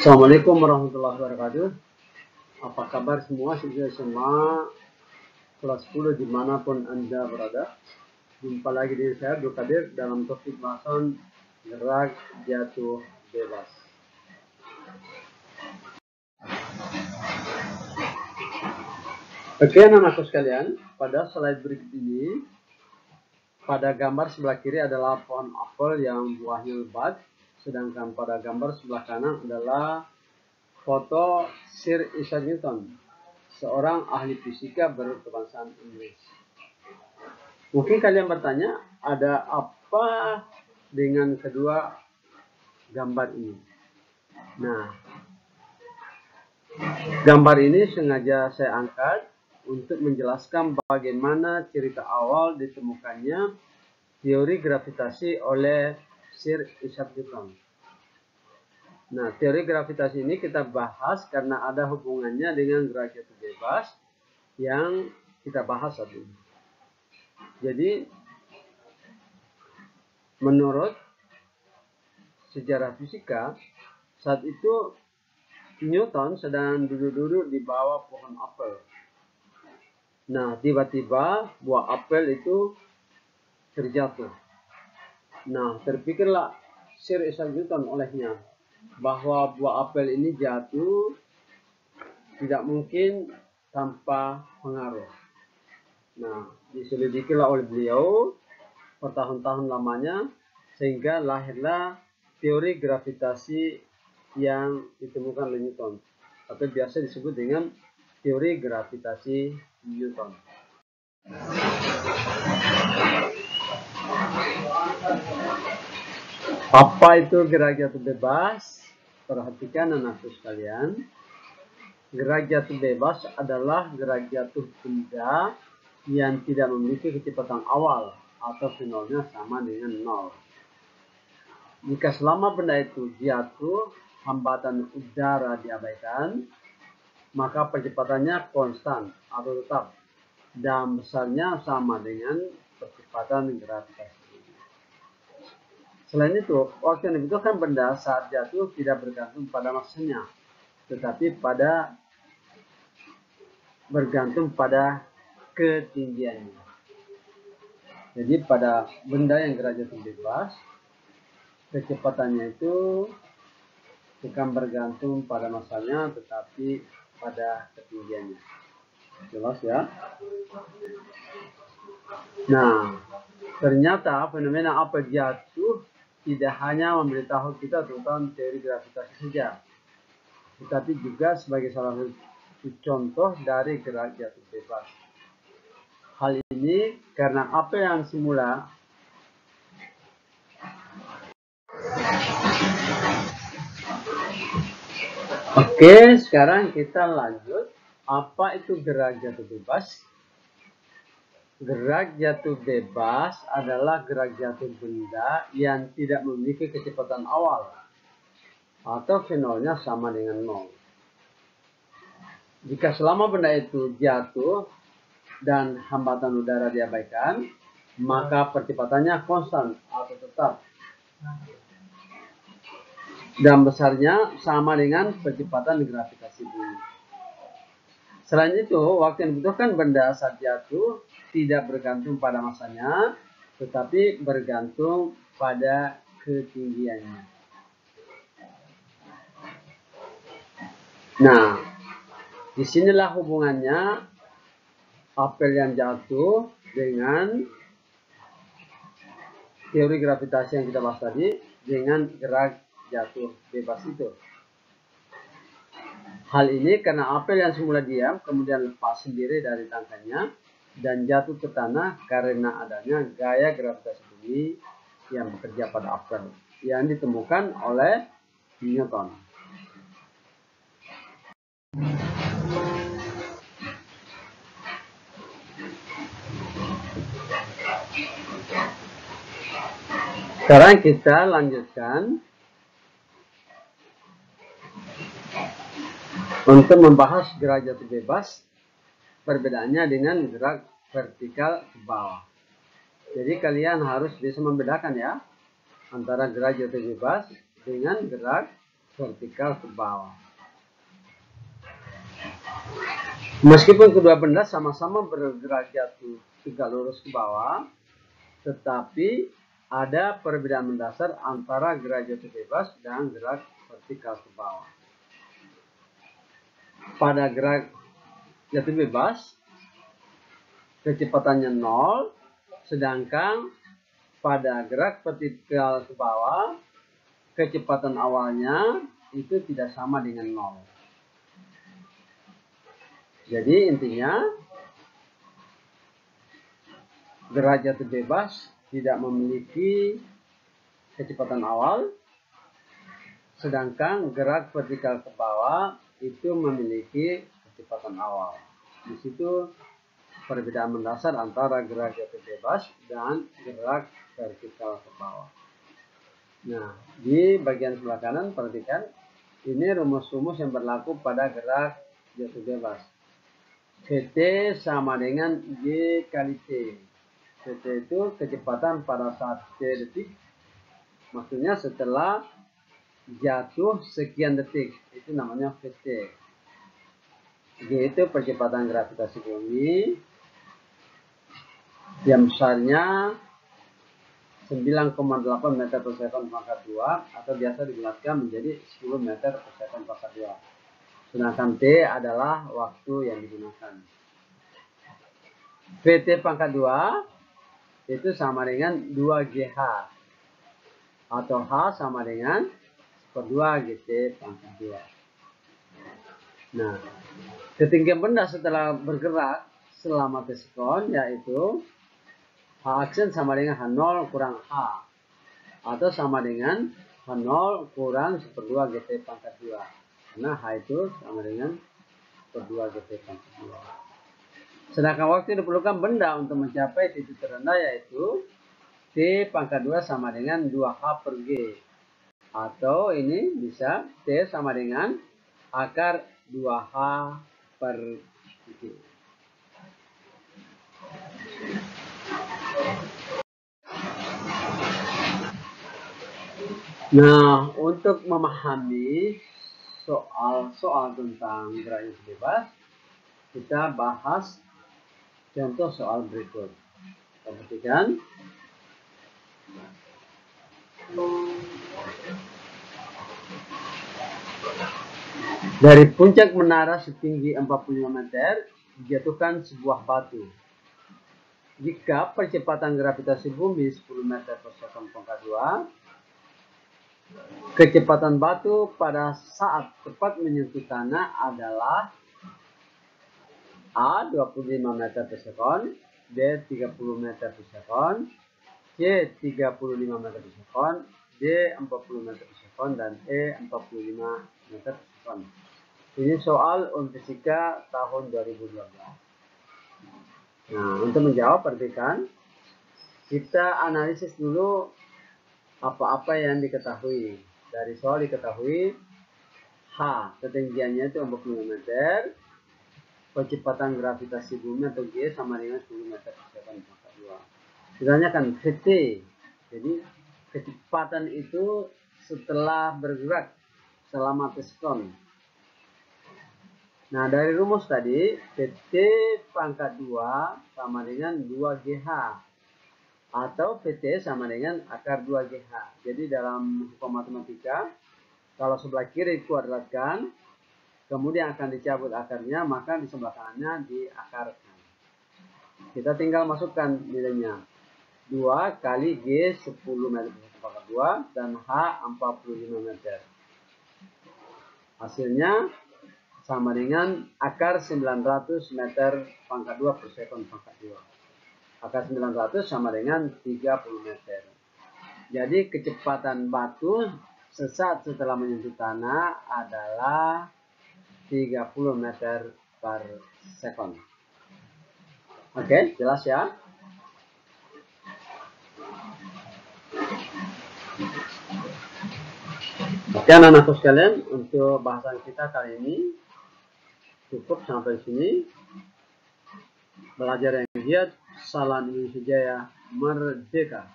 Assalamualaikum warahmatullahi wabarakatuh. Apa kabar semua siswa SMA kelas 10 dimanapun Anda berada. Jumpa lagi dengan saya Abdul Qadir dalam topik bahasan gerak jatuh bebas. Oke anak-anakku sekalian, pada slide berikut ini pada gambar sebelah kiri adalah pohon apel yang buahnya lebat, sedangkan pada gambar sebelah kanan adalah foto Sir Isaac Newton, seorang ahli fisika berkebangsaan Inggris. Mungkin kalian bertanya, ada apa dengan kedua gambar ini? Nah, gambar ini sengaja saya angkat untuk menjelaskan bagaimana cerita awal ditemukannya teori gravitasi oleh Sir Isaac Newton. Nah, teori gravitasi ini kita bahas karena ada hubungannya dengan gerak jatuh bebas yang kita bahas saat ini. Jadi, menurut sejarah fisika, saat itu Newton sedang duduk-duduk di bawah pohon apel. Nah, tiba-tiba buah apel itu terjatuh. Nah, terpikirlah Sir Isaac Newton olehnya bahwa buah apel ini jatuh tidak mungkin tanpa pengaruh. Nah, diselidikilah oleh beliau bertahun-tahun lamanya sehingga lahirlah teori gravitasi yang ditemukan oleh Newton atau biasa disebut dengan teori gravitasi Newton. Apa itu gerak jatuh bebas? Perhatikan anak-anakku sekalian. Gerak jatuh bebas adalah gerak jatuh benda yang tidak memiliki kecepatan awal atau V0-nya sama dengan 0. Jika selama benda itu jatuh, hambatan udara diabaikan, maka percepatannya konstan atau tetap dan besarnya sama dengan percepatan gravitasi. Selain itu, waktu yang dibutuhkan benda saat jatuh tidak bergantung pada masanya, tetapi bergantung pada ketinggiannya. Jadi pada benda yang gerak jatuh bebas, kecepatannya itu bukan bergantung pada masanya, tetapi pada ketinggiannya. Jelas ya? Nah, ternyata fenomena apel jatuh tidak hanya memberitahu kita tentang teori gravitasi saja, tetapi juga sebagai salah satu contoh dari gerak jatuh bebas. Hal ini karena apa yang semula Oke, sekarang kita lanjut. Apa itu gerak jatuh bebas? Gerak jatuh bebas adalah gerak jatuh benda yang tidak memiliki kecepatan awal atau V0-nya sama dengan 0. Jika selama benda itu jatuh dan hambatan udara diabaikan, maka percepatannya konstan atau tetap dan besarnya sama dengan percepatan gravitasi bumi. Selain itu, waktu yang dibutuhkan benda saat jatuh tidak bergantung pada masanya, tetapi bergantung pada ketinggiannya. Nah, disinilah hubungannya apel yang jatuh dengan teori gravitasi yang kita bahas tadi dengan gerak jatuh bebas itu. Hal ini karena apel yang semula diam kemudian lepas sendiri dari tangkainya dan jatuh ke tanah karena adanya gaya gravitasi bumi yang bekerja pada apel yang ditemukan oleh Newton. Sekarang kita lanjutkan untuk membahas gerak jatuh bebas, perbedaannya dengan gerak vertikal ke bawah. Jadi kalian harus bisa membedakan ya antara gerak jatuh bebas dengan gerak vertikal ke bawah. Meskipun kedua benda sama-sama bergerak jatuh tegak lurus ke bawah, tetapi ada perbedaan mendasar antara gerak jatuh bebas dan gerak vertikal ke bawah. Pada gerak jatuh bebas, kecepatannya 0, sedangkan pada gerak vertikal ke bawah, kecepatan awalnya itu tidak sama dengan 0. Jadi intinya, gerak jatuh bebas tidak memiliki kecepatan awal, sedangkan gerak vertikal ke bawah itu memiliki kecepatan awal. Di situ perbedaan mendasar antara gerak jatuh bebas dan gerak vertikal ke bawah. Nah, di bagian sebelah kanan perhatikan, ini rumus-rumus yang berlaku pada gerak jatuh bebas. Vt sama dengan G kali T. Vt itu kecepatan pada saat T detik, maksudnya setelah jatuh sekian detik, itu namanya Vt. G itu percepatan gravitasi bumi yang besarnya 9,8 meter per second pangkat 2 atau biasa dibulatkan menjadi 10 meter per second pangkat 2. Sedangkan T adalah waktu yang digunakan. Vt pangkat 2 itu sama dengan 2GH atau H sama dengan 1/2 GT pangkat 2. Nah, ketinggian benda setelah bergerak selama T sekon yaitu H aksen sama dengan H0 kurang H atau sama dengan H0 kurang 1/2 GT pangkat 2. Karena H itu sama dengan 1/2 GT pangkat 2. Sedangkan waktu yang diperlukan benda untuk mencapai titik terendah yaitu T pangkat 2 sama dengan 2H per G. Atau ini bisa T sama dengan akar 2H per G. Nah, untuk memahami soal-soal tentang gerak jatuh bebas, kita bahas contoh soal berikut. Perhatikan. Dari puncak menara setinggi 45 meter, dijatuhkan sebuah batu. Jika percepatan gravitasi bumi 10 meter per second pangkat 2, kecepatan batu pada saat tepat menyentuh tanah adalah A 25 meter per second, B 30 meter per second, C 35 meter per second, D 40 meter per second, dan E 45 meter per second. Ini soal Unfisika tahun 2012. Nah, untuk menjawab perhatikan, kita analisis dulu apa-apa yang diketahui. Dari soal diketahui H, ketinggiannya itu 45 meter, kecepatan gravitasi bumi atau G sama dengan 10 meter per second pangkat 2. Ditanyakan Vt, jadi kecepatan itu setelah bergerak selama T sekon. Nah, dari rumus tadi, Vt pangkat 2 sama dengan 2GH. Atau Vt sama dengan akar 2GH. Jadi dalam hukum matematika, kalau sebelah kiri dikuadratkan, kemudian akan dicabut akarnya, maka di sebelah kanannya diakarkan. Kita tinggal masukkan nilainya. 2 kali G 10 meter per pangkat 2 dan H 45 meter. Hasilnya sama dengan akar 900 meter pangkat 2 per second pangkat 2. Akar 900 sama dengan 30 meter. Jadi kecepatan batu sesaat setelah menyentuh tanah adalah 30 meter per second. Oke, jelas ya? Oke, anak-anakku sekalian, untuk bahasan kita kali ini cukup sampai sini. Belajar yang giat, salam Indonesia Jaya, merdeka.